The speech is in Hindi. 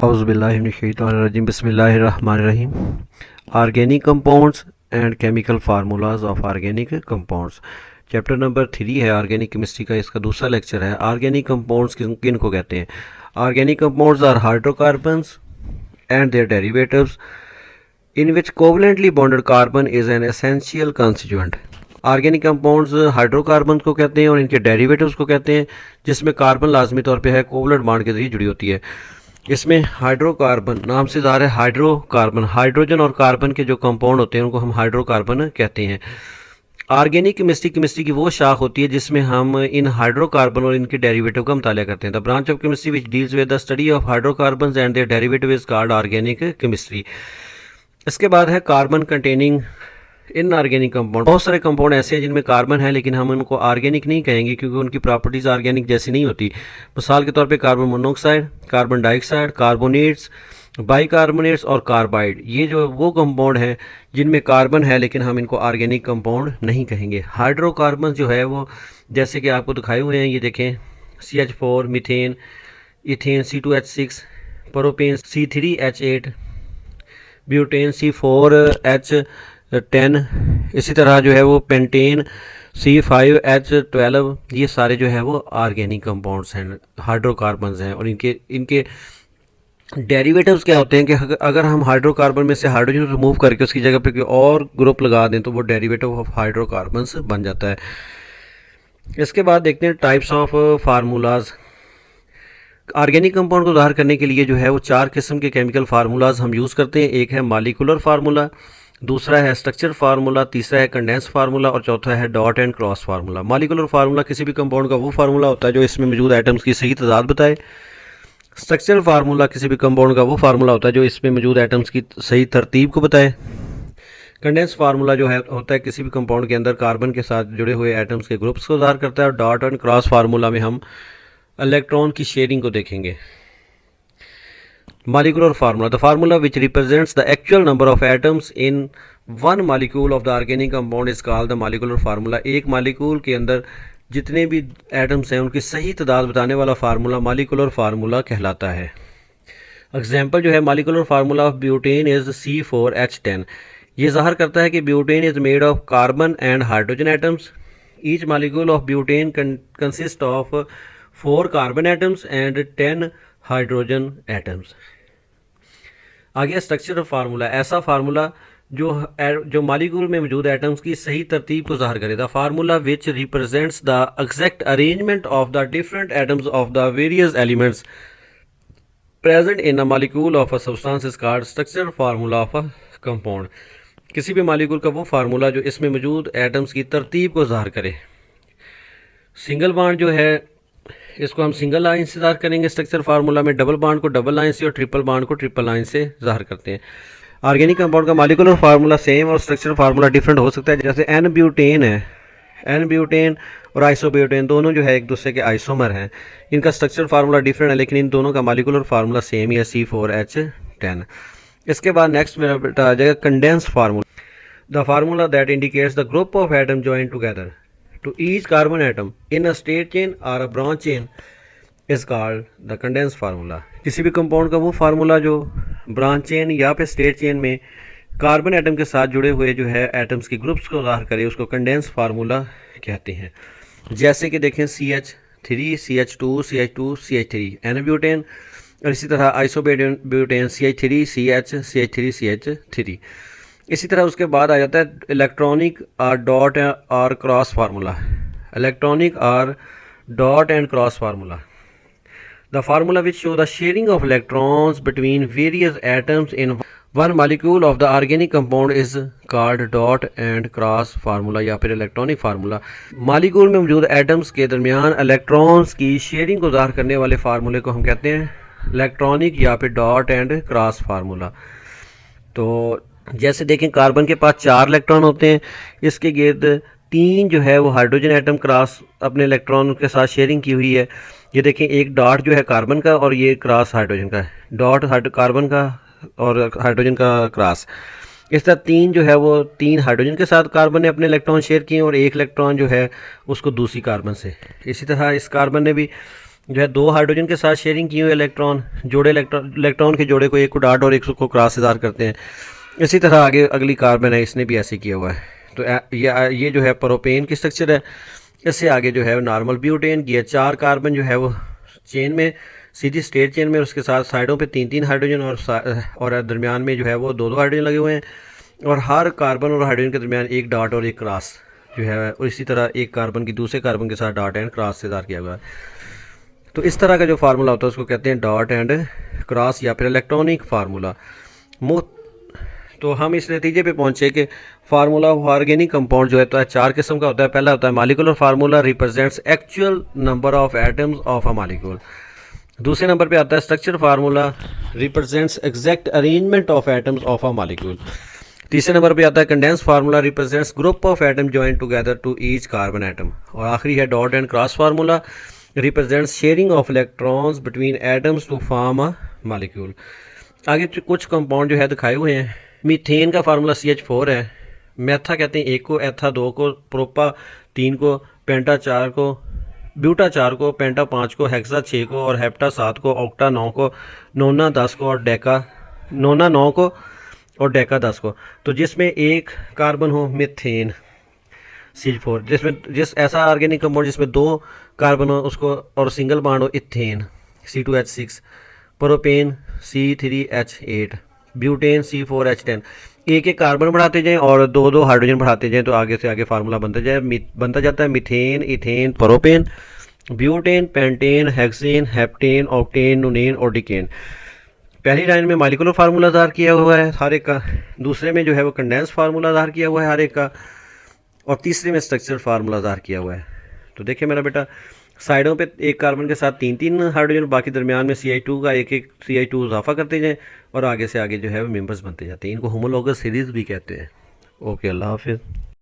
औज़ुबिल्लाहिमिनश्शैतानिर्रजीम बिस्मिल्लाहिर्रहमानिर्रहीम। Organic compounds and chemical formulas of organic compounds, chapter number 3 है ऑर्गेनिक केमिस्ट्री का। इसका दूसरा लेक्चर है। ऑर्गेनिक कंपाउंड्स किन को कहते हैं? Organic compounds are hydrocarbons and their derivatives in which covalently bonded carbon is an essential constituent. Organic compounds hydrocarbon को कहते हैं और इनके डेरिवेटिव्स को कहते हैं जिसमें कार्बन लाजमी तौर पे है कोवलेंट बॉन्ड के जरिए जुड़ी होती है। इसमें हाइड्रोकार्बन नाम से ज़ाहिर है हाइड्रोकार्बन, हाइड्रोजन और कार्बन के जो कंपाउंड होते हैं उनको हम हाइड्रोकार्बन कहते हैं। ऑर्गेनिक केमिस्ट्री की वो शाख होती है जिसमें हम इन हाइड्रोकार्बन और इनके डेरिवेटिव का मुताला करते हैं। The branch of chemistry which deals with the study of hydrocarbon and their derivative is called organic chemistry. इसके बाद है कार्बन कंटेनिंग इनऑर्गेनिक कंपाउंड। बहुत सारे कंपाउंड ऐसे हैं जिनमें कार्बन है लेकिन हम उनको ऑर्गेनिक नहीं कहेंगे क्योंकि उनकी प्रॉपर्टीज ऑर्गेनिक जैसी नहीं होती। मिसाल के तौर पे carbon monoxide, carbon dioxide, carbonates, bicarbonates और कार्बाइड, ये जो वो कंपाउंड हैं जिनमें कार्बन है लेकिन हम इनको ऑर्गेनिक कंपाउंड नहीं कहेंगे। हाइड्रोकार्बन जो है वो जैसे कि आपको दिखाए हुए हैं, ये देखें, CH4, methane, ethane C2H6, propane C3H8, butane C4H10, इसी तरह जो है वो पेंटेन C5H12, ये सारे जो है वो ऑर्गेनिक कंपाउंड्स हैं, हाइड्रोकार्बन्स हैं। और इनके डेरिवेटिव्स क्या होते हैं कि अगर हम हाइड्रोकार्बन में से हाइड्रोजन रिमूव करके उसकी जगह पे कोई और ग्रुप लगा दें तो वो डेरिवेटिव ऑफ हाइड्रोकार्बन्स बन जाता है। इसके बाद देखते हैं types of formulas. Organic compound को ज़ाहिर करने के लिए जो है वो 4 किस्म के केमिकल फार्मूलाज हम यूज़ करते हैं। एक है मॉलिक्यूलर फार्मूला, दूसरा है स्ट्रक्चर फार्मूला, तीसरा है कंडेंस फार्मूला और चौथा है dot and cross formula. Molecular formula किसी भी कंपाउंड का वो फार्मूला होता है जो इसमें मौजूद एटम्स की सही तादाद बताए। स्ट्रक्चरल फार्मूला किसी भी कंपाउंड का वो फार्मूला होता है जो इसमें मौजूद एटम्स की सही तरतीब को बताए। कंडेंस फार्मूला जो है होता है किसी भी कंपाउंड के अंदर कार्बन के साथ जुड़े हुए एटम्स के ग्रुप्स को ज़ाहिर करता है। और डॉट एंड क्रॉस फार्मूला में हम इलेक्ट्रॉन की शेयरिंग को देखेंगे। Molecular formula, the formula which represents the actual number of atoms in one molecule of the organic compound is called the molecular formula। एक मालिक्यूल के अंदर जितने भी एटम्स हैं उनकी सही तादाद बताने वाला फार्मूला मॉलिक्यूलर फार्मूला कहलाता है। एग्जाम्पल जो है, molecular formula of butane is C4H10। ये ज़ाहिर करता है कि butane is made of carbon and hydrogen atoms. Each molecule of butane consist of 4 carbon atoms and 10 hydrogen atoms. आगे स्ट्रक्चरल फार्मूला, ऐसा फार्मूला जो मॉलिक्यूल में मौजूद एटम्स की सही तरतीब को ज़ाहिर करे। The formula which represents the exact arrangement of the different atoms of the various elements present in a molecule of a substance is called structural formula of a compound. किसी भी मॉलिक्यूल का वो फार्मूला जो इसमें मौजूद एटम्स की तरतीब को ज़ाहिर करे। सिंगल बॉन्ड जो है इसको हम सिंगल लाइन से ज़ाहिर करेंगे स्ट्रक्चर फार्मूला में, डबल बॉन्ड को डबल लाइन से और ट्रिपल बॉन्ड को ट्रिपल लाइन से ज़ाहिर करते हैं। ऑर्गेनिक कंपाउंड का मॉलिक्यूलर फार्मूला सेम और स्ट्रक्चर फार्मूला डिफरेंट हो सकता है। जैसे एन ब्यूटेन है, एन ब्यूटेन और आइसोब्यूटेन दोनों जो है एक दूसरे के आइसोमर हैं। इनका स्ट्रक्चर फार्मूला डिफरेंट है लेकिन इन दोनों का मॉलिक्यूलर फार्मूला सेम ही है, C4H10। इसके बाद नेक्स्ट मेरा बेटा आ जाएगा condense formula. The formula that indicates the group of atom join together to each carbon atom in a straight chain or a branch chain is called the condensed formula। किसी भी कंपाउंड का वो फार्मूला जो ब्रांच चेन या फिर स्ट्रेट चेन में कार्बन एटम के साथ जुड़े हुए जो है एटम्स के ग्रुप्स को ज़ाहिर करे उसको कंडेंस फार्मूला कहते हैं। जैसे कि देखें CH3, CH2, CH2, CH3 N butane, और इसी तरह isobutane CH3, CH, CH3, CH3। इसी तरह उसके बाद आ जाता है इलेक्ट्रॉनिक और डॉट और क्रॉस फार्मूला। इलेक्ट्रॉनिक और dot and cross formula, the formula which show the sharing of electrons between various atoms in one molecule of the organic compound is called dot and cross formula या फिर इलेक्ट्रॉनिक फार्मूला। मॉलिक्यूल में मौजूद एटम्स के दरमियान इलेक्ट्रॉन्स की शेयरिंग को ज़ाहिर करने वाले फार्मूले को हम कहते हैं इलेक्ट्रॉनिक या फिर डॉट एंड क्रॉस फार्मूला। तो जैसे देखें, कार्बन के पास 4 इलेक्ट्रॉन होते हैं, इसके गिर्द 3 जो है वो हाइड्रोजन एटम क्रॉस अपने इलेक्ट्रॉन के साथ शेयरिंग की हुई है। ये देखें, एक डॉट जो है कार्बन का और ये क्रॉस हाइड्रोजन का, डॉट कार्बन का और हाइड्रोजन का क्रॉस। इस तरह 3 जो है वो 3 हाइड्रोजन के साथ कार्बन ने अपने इलेक्ट्रॉन शेयर किए और 1 इलेक्ट्रॉन जो है उसको दूसरी कार्बन से। इसी तरह इस कार्बन ने भी जो है दो हाइड्रोजन के साथ शेयरिंग की हुई इलेक्ट्रॉन जोड़े, इलेक्ट्रॉन के जोड़े को एक को डॉट और एक को क्रॉस इज़हार करते हैं। इसी तरह आगे अगली कार्बन है, इसने भी ऐसे किया हुआ है। तो ये जो है प्रोपेन की स्ट्रक्चर है। इससे आगे जो है नॉर्मल ब्यूटेन की है। 4 कार्बन जो है वो चेन में, सीधी स्ट्रेट चेन में, उसके साथ साइडों पे 3-3 हाइड्रोजन और दरमियान में जो है वो 2-2 हाइड्रोजन लगे हुए हैं। और हर कार्बन और हाइड्रोजन के दरमियान एक डॉट और एक क्रॉस जो है, और इसी तरह एक कार्बन की दूसरे कार्बन के साथ डॉट एंड क्रॉस से इज़हार किया हुआ है। तो इस तरह का जो फार्मूला होता है उसको कहते हैं डॉट एंड क्रॉस या फिर इलेक्ट्रॉनिक फार्मूला। तो हम इस नतीजे पे पहुंचे कि फार्मूला ऑफ ऑर्गेनिक कंपाउंड जो है तो 4 किस्म का होता है। पहला होता है molecular formula, represents actual number of atoms of a molecule. दूसरे नंबर पे आता है structure formula, represents exact arrangement of atoms of a molecule. तीसरे नंबर पे आता है condense formula, represents group of atom join together to each carbon atom. और आखिरी है dot and cross formula, represents sharing of electrons between atoms to form a molecule. आगे कुछ कंपाउंड जो है दिखाए हुए हैं। मीथेन का फार्मूला CH4 है। मेथा कहते हैं 1 को, एथा 2 को, प्रोपा 3 को, पेंटा 4 को, ब्यूटा 4 को, पेंटा 5 को, हेक्सा 6 को और हेप्टा 7 को, ऑक्टा 9 को, नोना 10 को और डेका नोना 9 को और डेका 10 को। तो जिसमें एक कार्बन हो मीथेन CH4, जिस ऐसा ऑर्गेनिक कंपाउंड जिसमें 2 कार्बन हो उसको और सिंगल बॉन्ड हो ethane C2H6, propane C3H8, butane C4H10। एक एक कार्बन बढ़ाते जाएं और 2-2 हाइड्रोजन बढ़ाते जाएं तो आगे से आगे फार्मूला बनता जाता है methane, ethane, propane, butane, pentane, hexane, heptane, octane, नोनेन और डिकेन। पहली लाइन में मॉलिक्यूलर फार्मूला ज़ाहिर किया हुआ है हर एक का, दूसरे में जो है वो कंडेंस फार्मूला ज़ाहिर किया हुआ है हर एक का, और तीसरे में स्ट्रक्चर फार्मूला ज़ाहिर किया हुआ है। तो देखिए मेरा बेटा, साइडों पे एक कार्बन के साथ 3-3 हाइड्रोजन, बाकी दरमियान में CH2 का एक CH2 इजाफा करते जाएं और आगे से आगे जो है वो मेंबर्स बनते जाते हैं। इनको होमोलॉगस सीरीज़ भी कहते हैं। ओके, अल्लाह हाफिज़।